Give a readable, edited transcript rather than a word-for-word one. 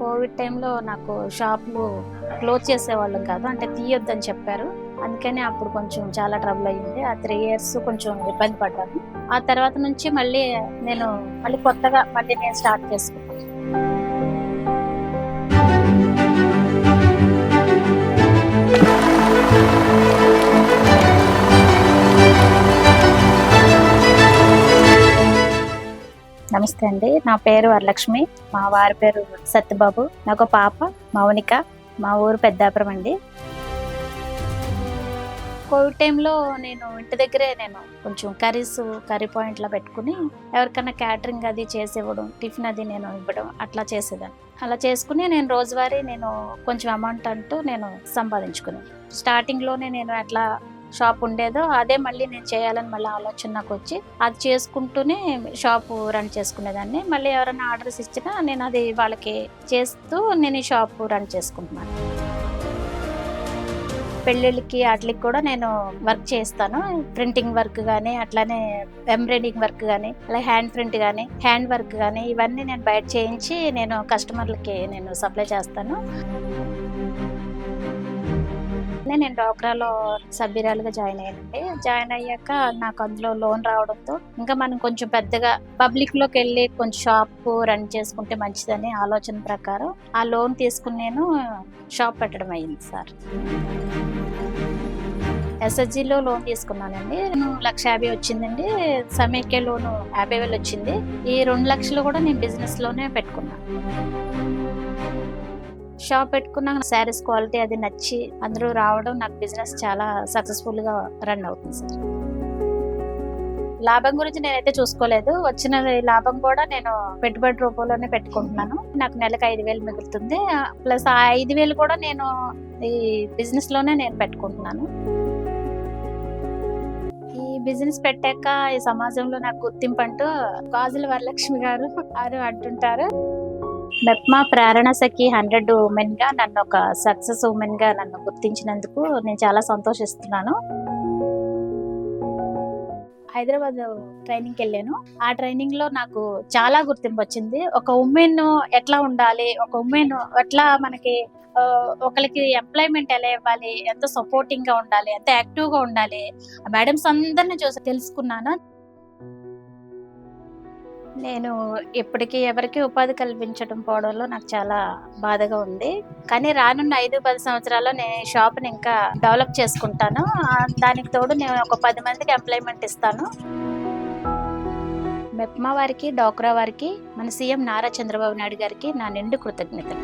Covid టైంలో నాకు షాపులు క్లోజ్ చేసేవాళ్ళం కాదు, అంటే తీయొద్దని చెప్పారు. అందుకని అప్పుడు కొంచెం చాలా ట్రబుల్ అయ్యింది. ఆ 3 ఇయర్స్ కొంచెం ఇబ్బంది పడ్డాను. ఆ తర్వాత నుంచి నేను కొత్తగా నేను స్టార్ట్ చేసుకున్నాను. నమస్తే అండి, నా పేరు వరలక్ష్మి, మా వారి పేరు సత్యబాబు, నాకు పాప మౌనిక, మా ఊరు పెద్దాపురం అండి. కోవిడ్ టైంలో నేను ఇంటి దగ్గరే కొంచెం కర్రీ పాయింట్లో పెట్టుకుని ఎవరికైనా క్యాటరింగ్ అది చేసివ్వడం, టిఫిన్ అది నేను ఇవ్వడం అట్లా చేసేదాన్ని. అలా చేసుకుని నేను రోజువారీ కొంచెం అమౌంట్ అంటూ సంపాదించుకున్నాను. స్టార్టింగ్లోనే నేను ఎట్లా షాప్ ఉండేదో అదే మళ్ళీ నేను చేయాలని ఆలోచన నాకు వచ్చి అది చేసుకుంటూనే షాపు రన్ చేసుకునేదాన్ని. మళ్ళీ ఎవరైనా ఆర్డర్స్ ఇచ్చినా నేను అది వాళ్ళకి చేస్తూ నేను ఈ షాపు రన్ చేసుకుంటున్నాను. పెళ్ళిళ్ళకి వాటికి కూడా నేను వర్క్ చేస్తాను. ప్రింటింగ్ వర్క్ కానీ, అట్లానే ఎంబ్రాయిడింగ్ వర్క్ కానీ, అలాగే హ్యాండ్ ప్రింట్ కానీ, హ్యాండ్ వర్క్ కానీ, ఇవన్నీ నేను బయట చేయించి నేను కస్టమర్లకి సప్లై చేస్తాను. నేను డ్వాక్రాలో సభ్యురాలుగా జాయిన్ అయ్యానండి. జాయిన్ అయ్యాక నాకు అందులో లోన్ రావడంతో ఇంకా మనం కొంచెం పెద్దగా పబ్లిక్ లోకి వెళ్ళి కొంచెం షాప్ రన్ చేసుకుంటే మంచిదని ఆలోచన ప్రకారం ఆ లోన్ తీసుకుని నేను షాప్ పెట్టడం అయింది సార్. ఎస్ఎస్జిలో లోన్ తీసుకున్నానండి. 1,50,000 వచ్చిందండి. సమైక్య లోను 50,000 వచ్చింది. ఈ 2 లక్షలు కూడా నేను బిజినెస్ లోనే పెట్టుకున్నాను. షాప్ పెట్టుకున్నాక శారీస్ క్వాలిటీ అది నచ్చి అందరూ రావడం, నాకు బిజినెస్ చాలా సక్సెస్ఫుల్ గా రన్ అవుతుంది సార్. లాభం గురించి నేనైతే చూసుకోలేదు. వచ్చిన లాభం కూడా నేను పెట్టుబడి రూపంలోనే పెట్టుకుంటున్నాను. నాకు నెలకు 5,000 మిగులుతుంది. ప్లస్ ఆ 5,000 కూడా నేను ఈ బిజినెస్ లోనే నేను పెట్టుకుంటున్నాను. ఈ బిజినెస్ పెట్టాక ఈ సమాజంలో నాకు గుర్తింపు అంటూ గాజుల వరలక్ష్మి గారు అంటుంటారు. మెప్మా ప్రేరణ సఖి 100 ఉమెన్ గా నన్ను ఒక సక్సెస్ ఉమెన్ గా నన్ను గుర్తించినందుకు నేను చాలా సంతోషిస్తున్నాను. హైదరాబాద్ ట్రైనింగ్కి వెళ్ళాను. ఆ ట్రైనింగ్ లో నాకు చాలా గుర్తింపు వచ్చింది. ఒక ఉమెన్ ఎట్లా ఉండాలి, ఒక ఉమెన్ ఎట్లా మనకి ఒకరికి ఎంప్లాయ్మెంట్ ఎలా ఇవ్వాలి, ఎంత సపోర్టింగ్ గా ఉండాలి, ఎంత యాక్టివ్ గా ఉండాలి, మేడమ్స్ అందరిని చూసి తెలుసుకున్నాను. నేను ఇప్పటికీ ఎవరికి ఉపాధి కల్పించడం పోవడంలో నాకు చాలా బాధగా ఉంది. కానీ రానున్న 5-10 సంవత్సరాల్లో నేను ఈ షాప్ని ఇంకా డెవలప్ చేసుకుంటాను. దానికి తోడు నేను ఒక 10 మందికి ఎంప్లాయ్మెంట్ ఇస్తాను. మెప్మా వారికి, డ్వాక్రా వారికి, మన సీఎం నారా చంద్రబాబు నాయుడు గారికి నా నిండు కృతజ్ఞతలు.